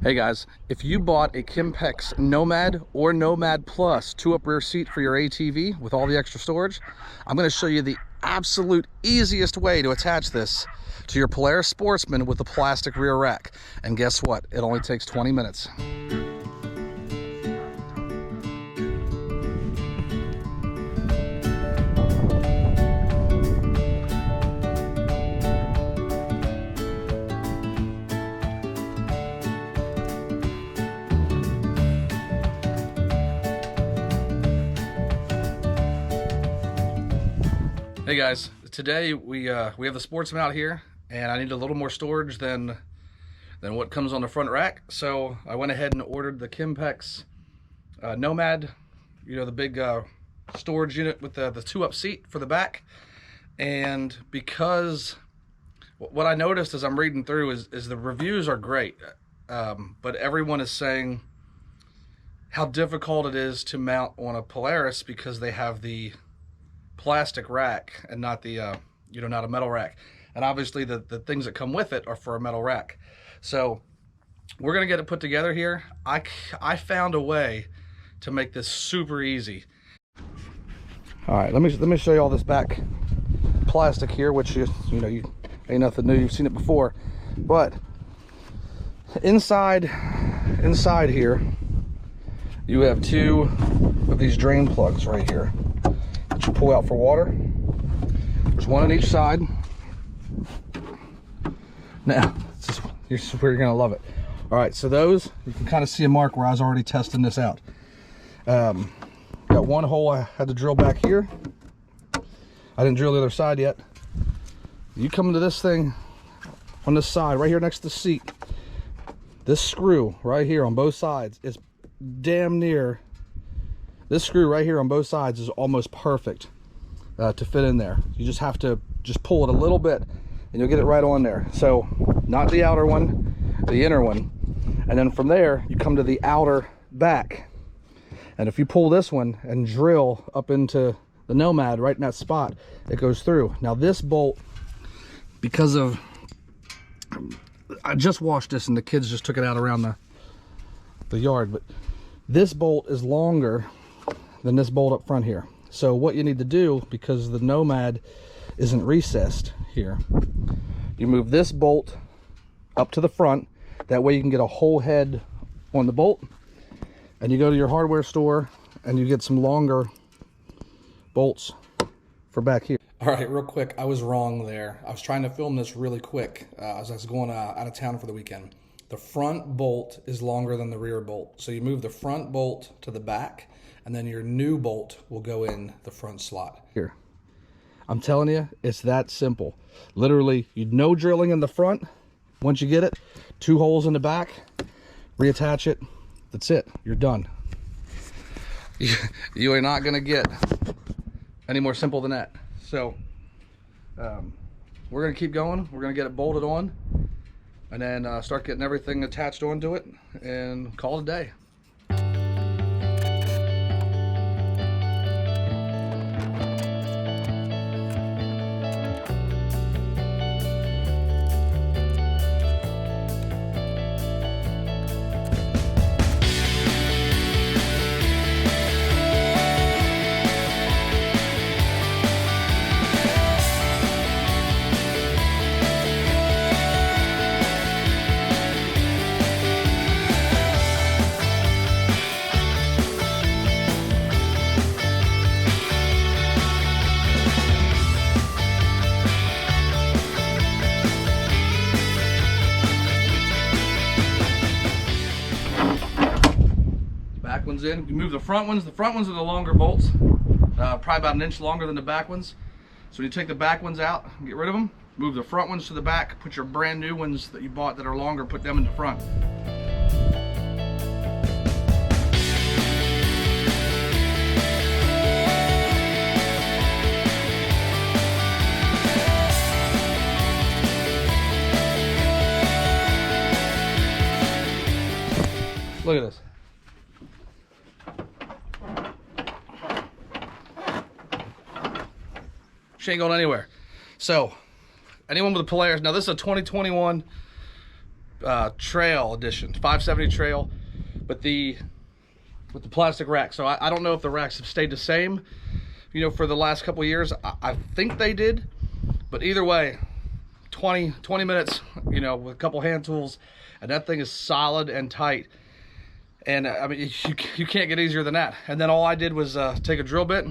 Hey guys, if you bought a Kimpex Nomad or Nomad Plus 2-up rear seat for your ATV with all the extra storage, I'm going to show you the absolute easiest way to attach this to your Polaris Sportsman with a plastic rear rack. And guess what? It only takes 20 minutes. Hey guys, today we have the Sportsman out here, and I need a little more storage than what comes on the front rack. So I went ahead and ordered the Kimpex Nomad, you know, the big storage unit with the 2-up seat for the back. And because what I noticed as I'm reading through is the reviews are great, but everyone is saying how difficult it is to mount on a Polaris because they have the plastic rack and not the not a metal rack, and obviously the things that come with it are for a metal rack. So we're gonna get it put together here. I found a way to make this super easy. All right, let me show you all this back plastic here, which you ain't nothing new, you've seen it before. But inside here you have 2 of these drain plugs right here that you pull out for water. There's 1 on each side. Now, this is where you're gonna love it. All right, so those, you can kind of see a mark where I was already testing this out. Got 1 hole I had to drill back here. I didn't drill the other side yet. You come into this thing on this side, right here next to the seat. This screw right here on both sides is damn near, this screw right here on both sides is almost perfect to fit in there. You just have to pull it a little bit and you'll get it right on there. So not the outer one, the inner one. And then from there you come to the outer back, and if you pull this one and drill up into the Nomad right in that spot, it goes through. Now this bolt, because of, I just washed this and the kids just took it out around the yard, but this bolt is longer than this bolt up front here. So what you need to do, because the Nomad isn't recessed here, you move this bolt up to the front. That way you can get a whole head on the bolt, and you go to your hardware store and you get some longer bolts for back here. All right, real quick, I was wrong there. I was trying to film this really quick as I was going out of town for the weekend. The front bolt is longer than the rear bolt. So you move the front bolt to the back, and then your new bolt will go in the front slot. Here, I'm telling you, it's that simple. Literally, no drilling in the front. Once you get it, 2 holes in the back, reattach it. That's it, you're done. You are not gonna get any more simple than that. So we're gonna keep going. We're gonna get it bolted on, and then start getting everything attached onto it and call it a day. Back ones in. You move the front ones. The front ones are the longer bolts, probably about 1 inch longer than the back ones. So you take the back ones out, get rid of them, move the front ones to the back, put your brand new ones that you bought that are longer, put them in the front. Look at this. She ain't going anywhere. So anyone with a Polaris, now this is a 2021 Trail edition, 570 Trail, with the plastic rack. So I don't know if the racks have stayed the same, you know, for the last couple of years. I think they did, but either way, 20 minutes, you know, with a couple hand tools, and that thing is solid and tight. And I mean, you can't get easier than that. And then all I did was take a drill bit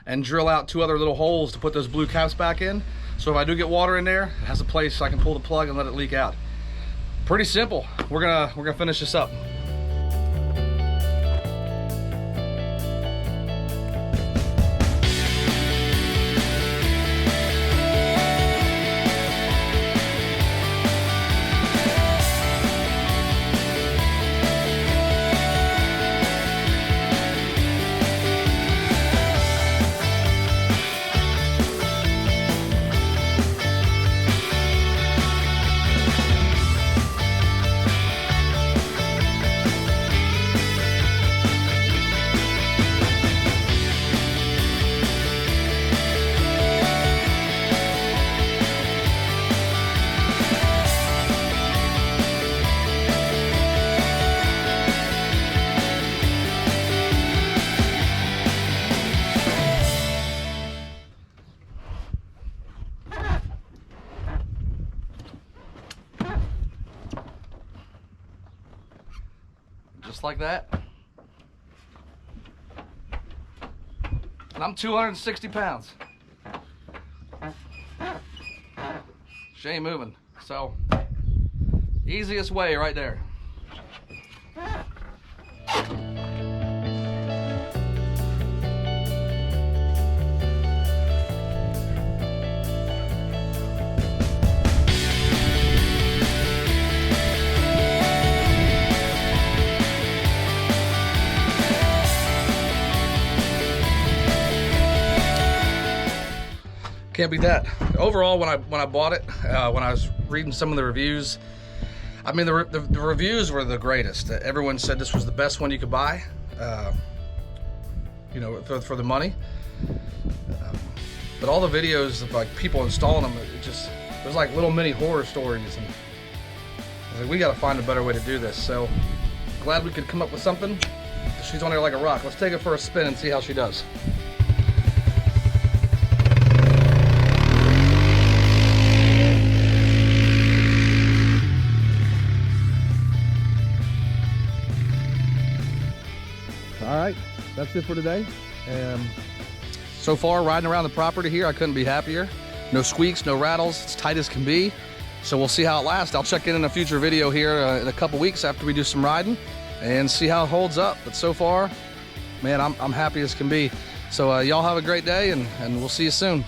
and drill out 2 other little holes to put those blue caps back in. So if I do get water in there, it has a place I can pull the plug and let it leak out. Pretty simple. We're gonna finish this up. Just like that. And I'm 260 pounds. She ain't moving. So, easiest way right there. Can't beat that. Overall, when I bought it, when I was reading some of the reviews, I mean, the reviews were the greatest. Everyone said this was the best one you could buy, you know, for the money. But all the videos of like people installing them, there's like little mini horror stories, and I was like, we got to find a better way to do this. So glad we could come up with something. She's on there like a rock. Let's take it for a spin and see how she does. All right, that's it for today. So far, riding around the property here, I couldn't be happier. No squeaks, no rattles, it's tight as can be. So we'll see how it lasts. I'll check in a future video here in a couple weeks after we do some riding and see how it holds up. But so far, man, I'm happy as can be. So y'all have a great day, and we'll see you soon.